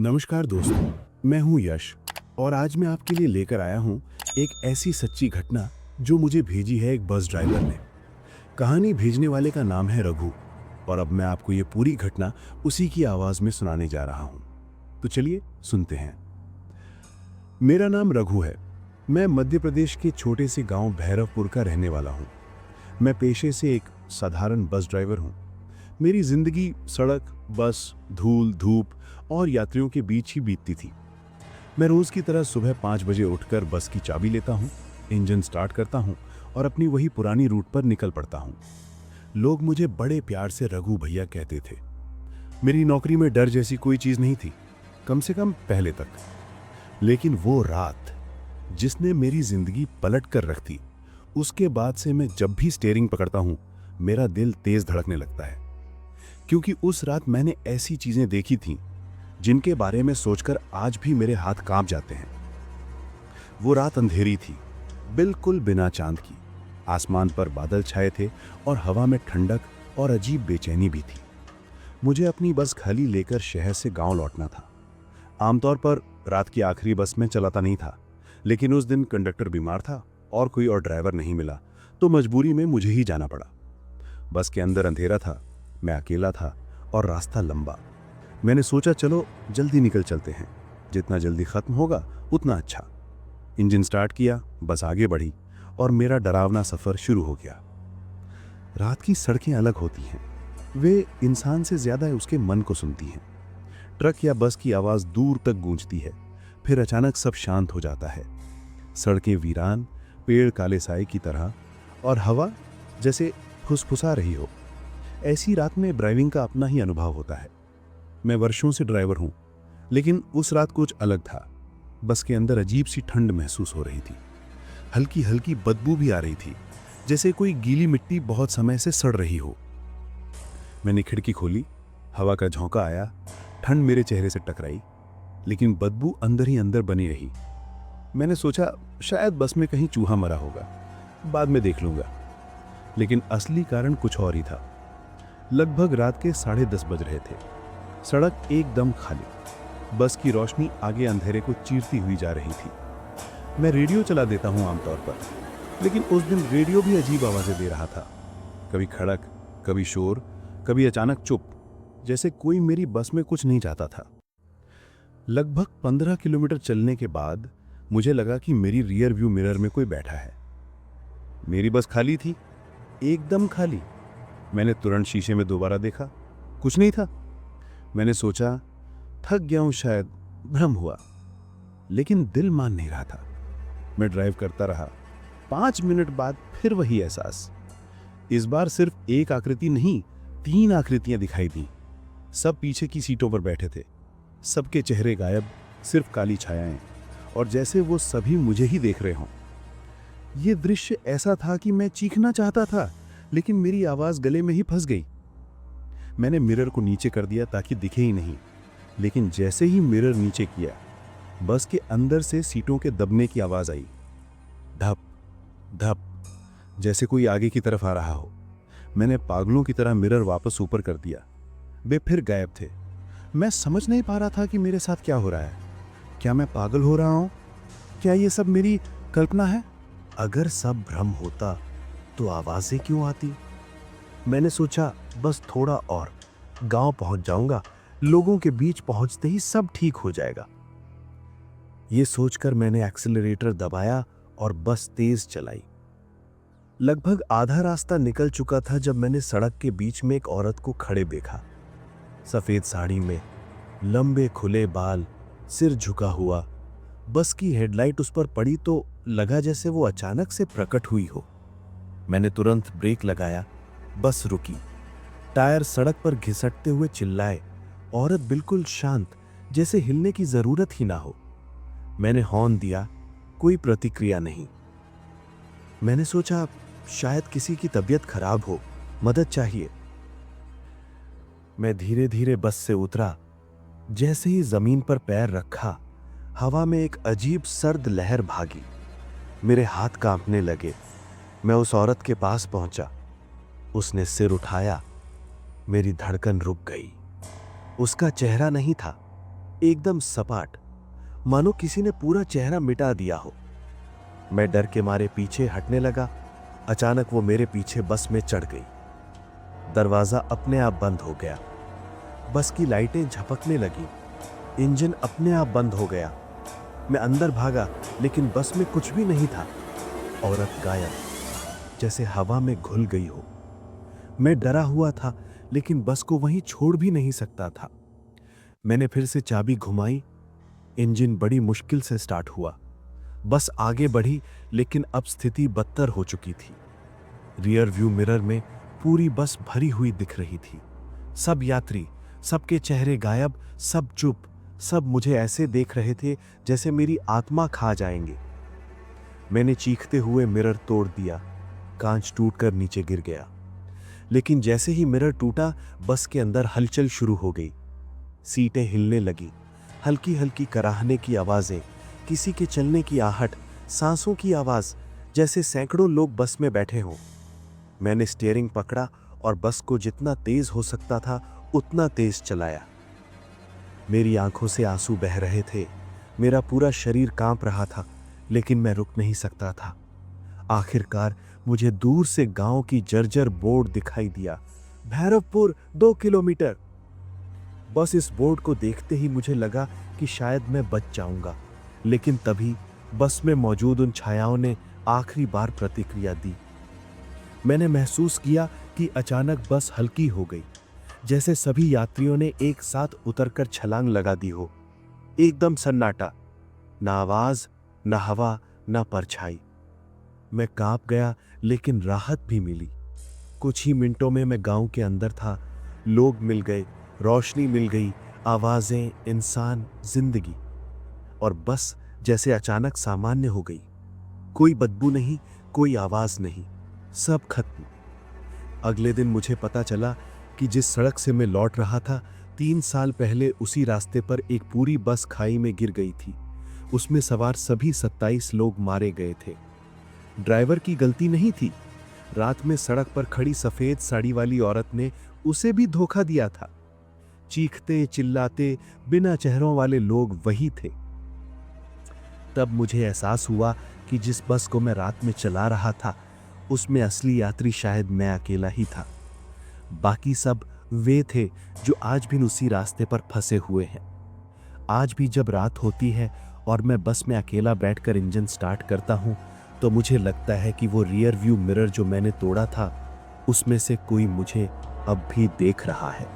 नमस्कार दोस्तों, मैं हूं यश और आज मैं आपके लिए लेकर आया हूं एक ऐसी सच्ची घटना जो मुझे भेजी है एक बस ड्राइवर ने। कहानी भेजने वाले का नाम है रघु और अब मैं आपको ये पूरी घटना उसी की आवाज में सुनाने जा रहा हूं। तो चलिए सुनते हैं। मेरा नाम रघु है। मैं मध्य प्रदेश के छोटे से गांव भैरवपुर का रहने वाला हूं। मैं पेशे से एक साधारण बस ड्राइवर हूं। मेरी जिंदगी सड़क, बस, धूल, धूप और यात्रियों के बीच ही बीतती थी। मैं रोज की तरह सुबह 5 बजे उठकर बस की चाबी लेता हूँ, इंजन स्टार्ट करता हूँ और अपनी वही पुरानी रूट पर निकल पड़ता हूँ। लोग मुझे बड़े प्यार से रघु भैया कहते थे। मेरी नौकरी में डर जैसी कोई चीज नहीं थी, कम से कम पहले तक। लेकिन वो रात जिसने मेरी जिंदगी पलट कर रख दी, उसके बाद से मैं जब भी स्टीयरिंग पकड़ता हूँ मेरा दिल तेज धड़कने लगता है। क्योंकि उस रात मैंने ऐसी चीजें देखी थीं जिनके बारे में सोचकर आज भी मेरे हाथ कांप जाते हैं। वो रात अंधेरी थी, बिल्कुल बिना चांद की। आसमान पर बादल छाए थे और हवा में ठंडक और अजीब बेचैनी भी थी। मुझे अपनी बस खाली लेकर शहर से गांव लौटना था। आमतौर पर रात की आखिरी बस में चलाता नहीं था, लेकिन उस दिन कंडक्टर बीमार था और कोई और ड्राइवर नहीं मिला, तो मजबूरी में मुझे ही जाना पड़ा। बस के अंदर अंधेरा था, मैं अकेला था और रास्ता लंबा। मैंने सोचा चलो जल्दी निकल चलते हैं, जितना जल्दी खत्म होगा उतना अच्छा। इंजन स्टार्ट किया, बस आगे बढ़ी और मेरा डरावना सफर शुरू हो गया। रात की सड़कें अलग होती हैं, वे इंसान से ज्यादा उसके मन को सुनती हैं। ट्रक या बस की आवाज दूर तक गूंजती है, फिर अचानक सब शांत हो जाता है। सड़कें वीरान, पेड़ काले साए की तरह और हवा जैसे फुसफुसा रही हो। ऐसी रात में ड्राइविंग का अपना ही अनुभव होता है। मैं वर्षों से ड्राइवर हूं, लेकिन उस रात कुछ अलग था। बस के अंदर अजीब सी ठंड महसूस हो रही थी। हल्की हल्की बदबू भी आ रही थी, जैसे कोई गीली मिट्टी बहुत समय से सड़ रही हो। मैंने खिड़की खोली, हवा का झोंका आया, ठंड मेरे चेहरे से टकराई, लेकिन बदबू अंदर ही अंदर बनी रही। मैंने सोचा शायद बस में कहीं चूहा मरा होगा, बाद में देख लूंगा। लेकिन असली कारण कुछ और ही था। लगभग रात के 10:30 बज रहे थे। सड़क एकदम खाली, बस की रोशनी आगे अंधेरे को चीरती हुई जा रही थी। मैं रेडियो चला देता हूं आमतौर पर, लेकिन उस दिन रेडियो भी अजीब आवाजें दे रहा था। कभी खड़क, कभी शोर, कभी अचानक चुप, जैसे कोई मेरी बस में कुछ नहीं चाहता था। लगभग 15 किलोमीटर चलने के बाद मुझे लगा कि मेरी रियर व्यू मिरर में कोई बैठा है। मेरी बस खाली थी, एकदम खाली। मैंने तुरंत शीशे में दोबारा देखा, कुछ नहीं था। मैंने सोचा थक गया हूं, शायद भ्रम हुआ। लेकिन दिल मान नहीं रहा था। मैं ड्राइव करता रहा। 5 मिनट बाद फिर वही एहसास। इस बार सिर्फ एक आकृति नहीं, 3 आकृतियां दिखाई दी। सब पीछे की सीटों पर बैठे थे। सबके चेहरे गायब, सिर्फ काली छायाएं, और जैसे वो सभी मुझे ही देख रहे हों। यह दृश्य ऐसा था कि मैं चीखना चाहता था, लेकिन मेरी आवाज गले में ही फंस गई। मैंने मिरर को नीचे कर दिया ताकि दिखे ही नहीं, लेकिन जैसे ही मिरर नीचे किया, बस के अंदर से सीटों के दबने की आवाज आई। धप धप, जैसे कोई आगे की तरफ आ रहा हो। मैंने पागलों की तरह मिरर वापस ऊपर कर दिया। वे फिर गायब थे। मैं समझ नहीं पा रहा था कि मेरे साथ क्या हो रहा है। क्या मैं पागल हो रहा हूं? क्या ये सब मेरी कल्पना है? अगर सब भ्रम होता तो आवाजें क्यों आती? मैंने सोचा बस थोड़ा और, गांव पहुंच जाऊंगा, लोगों के बीच पहुंचते ही सब ठीक हो जाएगा। यह सोचकर मैंने एक्सीलरेटर दबाया और बस तेज चलाई। लगभग आधा रास्ता निकल चुका था जब मैंने सड़क के बीच में एक औरत को खड़े देखा। सफेद साड़ी में, लंबे खुले बाल, सिर झुका हुआ। बस की हेडलाइट उस पर पड़ी तो लगा जैसे वो अचानक से प्रकट हुई हो। मैंने तुरंत ब्रेक लगाया। बस रुकी। टायर सड़क पर घिसटते हुए चिल्लाए। औरत बिल्कुल शांत, जैसे हिलने की जरूरत ही ना हो। मैंने हॉर्न दिया, कोई प्रतिक्रिया नहीं। मैंने सोचा शायद किसी की तबीयत खराब हो, मदद चाहिए। मैं धीरे धीरे बस से उतरा। जैसे ही जमीन पर पैर रखा, हवा में एक अजीब सर्द लहर भागी। मेरे हाथ कांपने लगे। मैं उस औरत के पास पहुंचा। उसने सिर उठाया। मेरी धड़कन रुक गई। उसका चेहरा नहीं था, एकदम सपाट, मानो किसी ने पूरा चेहरा मिटा दिया हो। मैं डर के मारे पीछे हटने लगा। अचानक वो मेरे पीछे बस में चढ़ गई। दरवाजा अपने आप बंद हो गया। बस की लाइटें झपकने लगी। इंजन अपने आप बंद हो गया। मैं अंदर भागा, लेकिन बस में कुछ भी नहीं था। औरत गायब, जैसे हवा में घुल गई हो। मैं डरा हुआ था, लेकिन बस को वहीं छोड़ भी नहीं सकता था। मैंने फिर से चाबी घुमाई। इंजन बड़ी मुश्किल से स्टार्ट हुआ। बस आगे बढ़ी, लेकिन अब स्थिति बदतर हो चुकी थी। रियर व्यू मिरर में पूरी बस भरी हुई दिख रही थी। सब यात्री, सबके चेहरे गायब, सब चुप। सब मुझे ऐसे देख रहे थे जैसे मेरी आत्मा खा जाएंगे। मैंने चीखते हुए मिरर तोड़ दिया। कांच टूटकर नीचे गिर गया। लेकिन जैसे ही मिरर टूटा, बस के अंदर हलचल शुरू हो गई। सीटें हिलने लगी। हल्की हल्की कराहने की आवाजें, किसी के चलने की आहट, सांसों की आवाज, जैसे सैकड़ों लोग बस में बैठे हों। मैंने स्टीयरिंग पकड़ा और बस को जितना तेज हो सकता था उतना तेज चलाया। मेरी आंखों से आंसू बह रहे थे। मेरा पूरा शरीर कांप रहा था, लेकिन मैं रुक नहीं सकता था। आखिरकार मुझे दूर से गांव की जर्जर बोर्ड दिखाई दिया। भैरवपुर 2 किलोमीटर। बस इस बोर्ड को देखते ही मुझे लगा कि शायद मैं बच जाऊंगा, लेकिन तभी बस में मौजूद उन छायाओं ने आखिरी बार प्रतिक्रिया दी। मैंने महसूस किया कि अचानक बस हल्की हो गई, जैसे सभी यात्रियों ने एक साथ उतरकर छलांग लगा दी हो। एकदम सन्नाटा, ना आवाज, ना हवा, ना परछाई। मैं कांप गया, लेकिन राहत भी मिली। कुछ ही मिनटों में मैं गांव के अंदर था। लोग मिल गए, रोशनी मिल गई, आवाजें, इंसान, जिंदगी। और बस जैसे अचानक सामान्य हो गई। कोई बदबू नहीं, कोई आवाज नहीं, सब खत्म। अगले दिन मुझे पता चला कि जिस सड़क से मैं लौट रहा था, 3 साल पहले उसी रास्ते पर एक पूरी बस खाई में गिर गई थी। उसमें सवार सभी 27 लोग मारे गए थे। ड्राइवर की गलती नहीं थी। रात में सड़क पर खड़ी सफेद साड़ी वाली औरत ने उसे भी धोखा दिया था। चीखते चिल्लाते बिना चेहरों वाले लोग वही थे। तब मुझे एहसास हुआ कि जिस बस को मैं रात में चला रहा था, उसमें असली यात्री शायद मैं अकेला ही था। बाकी सब वे थे जो आज भी उसी रास्ते पर फंसे हुए हैं। आज भी जब रात होती है और मैं बस में अकेला बैठकर इंजन स्टार्ट करता हूं, तो मुझे लगता है कि वो रियर व्यू मिरर जो मैंने तोड़ा था, उसमें से कोई मुझे अब भी देख रहा है।